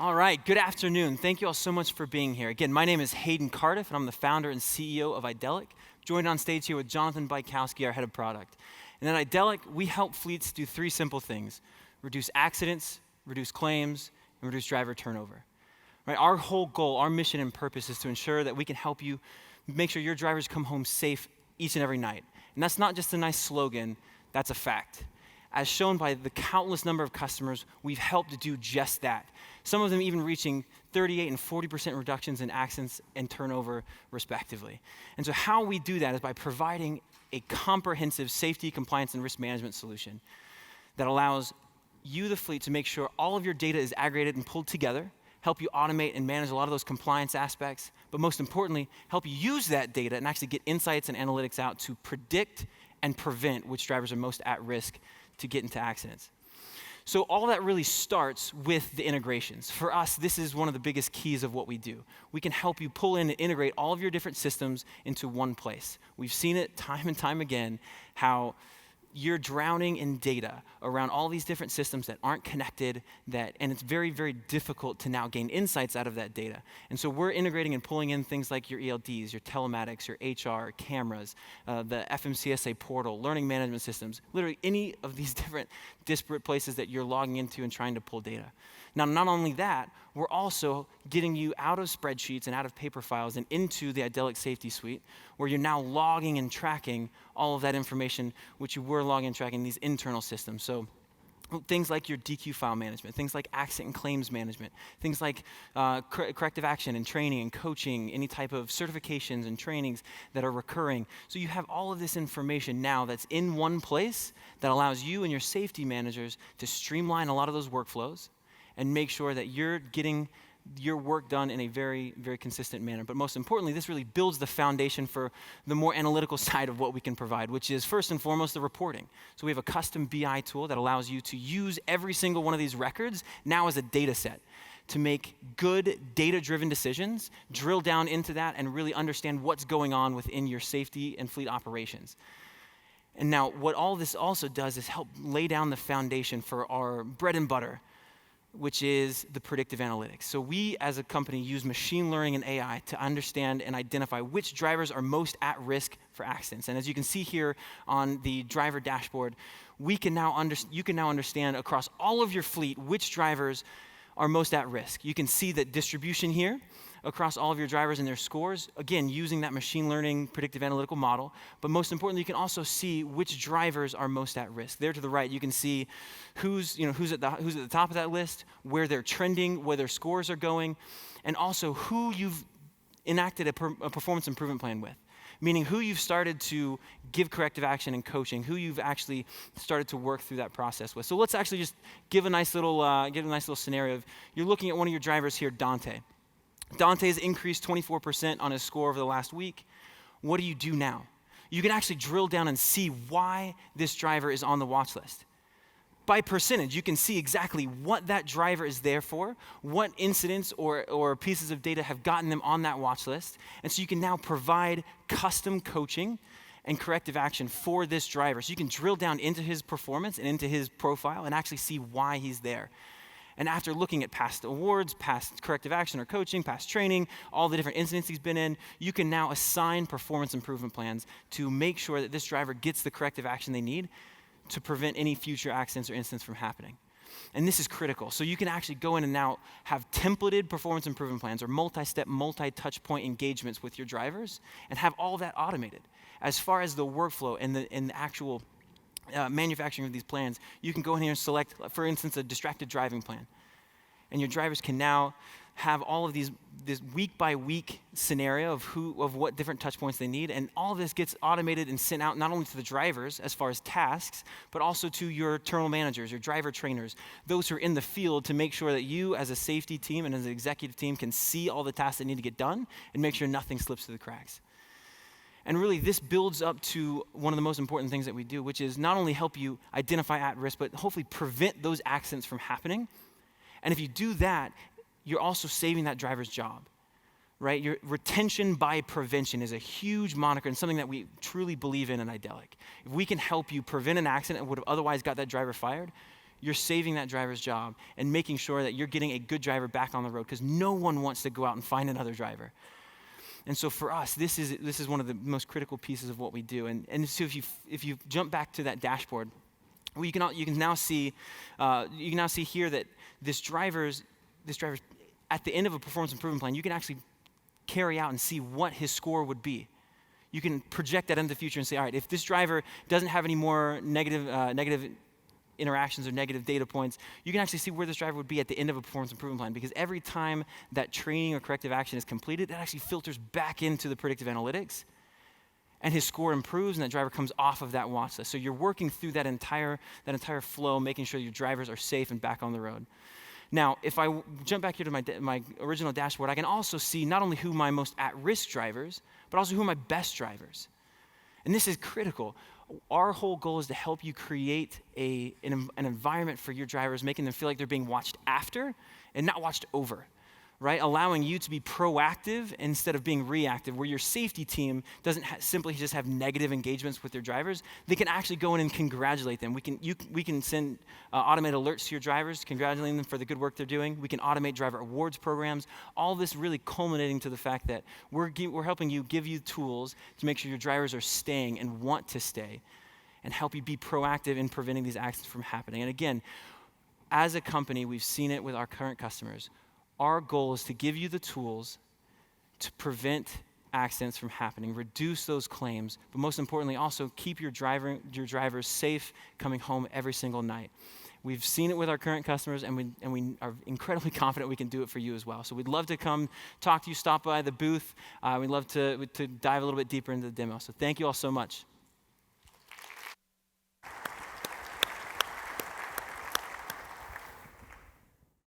All right, good afternoon. Thank you all so much for being here. Again, my name is Hayden Cardiff, and I'm the founder and CEO of Idelic. Joined on stage here with Jonathan Bykowski, our head of product. And at Idelic, we help fleets do three simple things: reduce accidents, reduce claims, and reduce driver turnover. Right? Our whole goal, our mission and purpose is to ensure that we can help you make sure your drivers come home safe each and every night. And that's not just a nice slogan, that's a fact. As shown by the countless number of customers, we've helped do just that. Some of them even reaching 38 and 40% reductions in accidents and turnover, respectively. And so how we do that is by providing a comprehensive safety, compliance, and risk management solution that allows you, the fleet, to make sure all of your data is aggregated and pulled together, help you automate and manage a lot of those compliance aspects, but most importantly, help you use that data and actually get insights and analytics out to predict and prevent which drivers are most at risk to get into accidents. So all that really starts with the integrations. For us, this is one of the biggest keys of what we do. We can help you pull in and integrate all of your different systems into one place. We've seen it time and time again, how you're drowning in data around all these different systems that aren't connected, and it's very, very difficult to now gain insights out of that data. And so we're integrating and pulling in things like your ELDs, your telematics, your HR, cameras, the FMCSA portal, learning management systems, literally any of these different disparate places that you're logging into and trying to pull data. Now, not only that, we're also getting you out of spreadsheets and out of paper files and into the Idelic Safety Suite, where you're now logging and tracking all of that information, which you were logging and tracking these internal systems. So things like your DQ file management, things like accident and claims management, things like corrective action and training and coaching, any type of certifications and trainings that are recurring. So you have all of this information now that's in one place that allows you and your safety managers to streamline a lot of those workflows and make sure that you're getting your work done in a very, very consistent manner. But most importantly, this really builds the foundation for the more analytical side of what we can provide, which is first and foremost the reporting. So we have a custom BI tool that allows you to use every single one of these records now as a data set to make good data-driven decisions, drill down into that, and really understand what's going on within your safety and fleet operations. And now what all this also does is help lay down the foundation for our bread and butter, which is the predictive analytics. So we as a company use machine learning and AI to understand and identify which drivers are most at risk for accidents. And as you can see here on the driver dashboard, you can now understand across all of your fleet which drivers are most at risk. You can see that distribution here across all of your drivers and their scores, again, using that machine learning predictive analytical model. But most importantly, you can also see which drivers are most at risk. There to the right, you can see who's at the top of that list, where they're trending, where their scores are going, and also who you've enacted a performance improvement plan with. Meaning who you've started to give corrective action and coaching, who you've actually started to work through that process with. So let's actually just give a nice little scenario of, you're looking at one of your drivers here, Dante. Dante's increased 24% on his score over the last week. What do you do now? You can actually drill down and see why this driver is on the watch list. By percentage, you can see exactly what that driver is there for, what incidents or pieces of data have gotten them on that watch list. And so you can now provide custom coaching and corrective action for this driver. So you can drill down into his performance and into his profile and actually see why he's there. And after looking at past awards, past corrective action or coaching, past training, all the different incidents he's been in, you can now assign performance improvement plans to make sure that this driver gets the corrective action they need to prevent any future accidents or incidents from happening. And this is critical. So you can actually go in and now have templated performance improvement plans or multi-step, multi-touch point engagements with your drivers and have all that automated. As far as the workflow and the actual manufacturing of these plans, you can go in here and select, for instance, a distracted driving plan. And your drivers can now have all of this week by week scenario of what different touch points they need. And all of this gets automated and sent out not only to the drivers as far as tasks, but also to your terminal managers, your driver trainers, those who are in the field, to make sure that you as a safety team and as an executive team can see all the tasks that need to get done and make sure nothing slips through the cracks. And really, this builds up to one of the most important things that we do, which is not only help you identify at risk, but hopefully prevent those accidents from happening. And if you do that, you're also saving that driver's job, right? Your retention by prevention is a huge moniker and something that we truly believe in at Idelic. If we can help you prevent an accident that would have otherwise got that driver fired, you're saving that driver's job and making sure that you're getting a good driver back on the road, because no one wants to go out and find another driver. And so for us, this is one of the most critical pieces of what we do. And so if you jump back to that dashboard, well, you can now see here that this driver's at the end of a performance improvement plan, you can actually carry out and see what his score would be. You can project that into the future and say, all right, if this driver doesn't have any more negative interactions or negative data points, you can actually see where this driver would be at the end of a performance improvement plan, because every time that training or corrective action is completed, that actually filters back into the predictive analytics, and his score improves, and that driver comes off of that watch list. So you're working through that entire flow, making sure your drivers are safe and back on the road. Now, if I jump back here to my original dashboard, I can also see not only who my most at-risk drivers, but also who are my best drivers. And this is critical. Our whole goal is to help you create an environment for your drivers, making them feel like they're being watched after and not watched over, right? Allowing you to be proactive instead of being reactive, where your safety team doesn't simply just have negative engagements with their drivers. They can actually go in and congratulate them. We can send automated alerts to your drivers, congratulating them for the good work they're doing. We can automate driver awards programs. All this really culminating to the fact that we're helping you, give you tools to make sure your drivers are staying and want to stay, and help you be proactive in preventing these accidents from happening. And again, as a company, we've seen it with our current customers. Our goal is to give you the tools to prevent accidents from happening, reduce those claims, but most importantly, also keep your drivers safe coming home every single night. We've seen it with our current customers, and we are incredibly confident we can do it for you as well. So we'd love to come talk to you, stop by the booth. We'd love to dive a little bit deeper into the demo. So thank you all so much.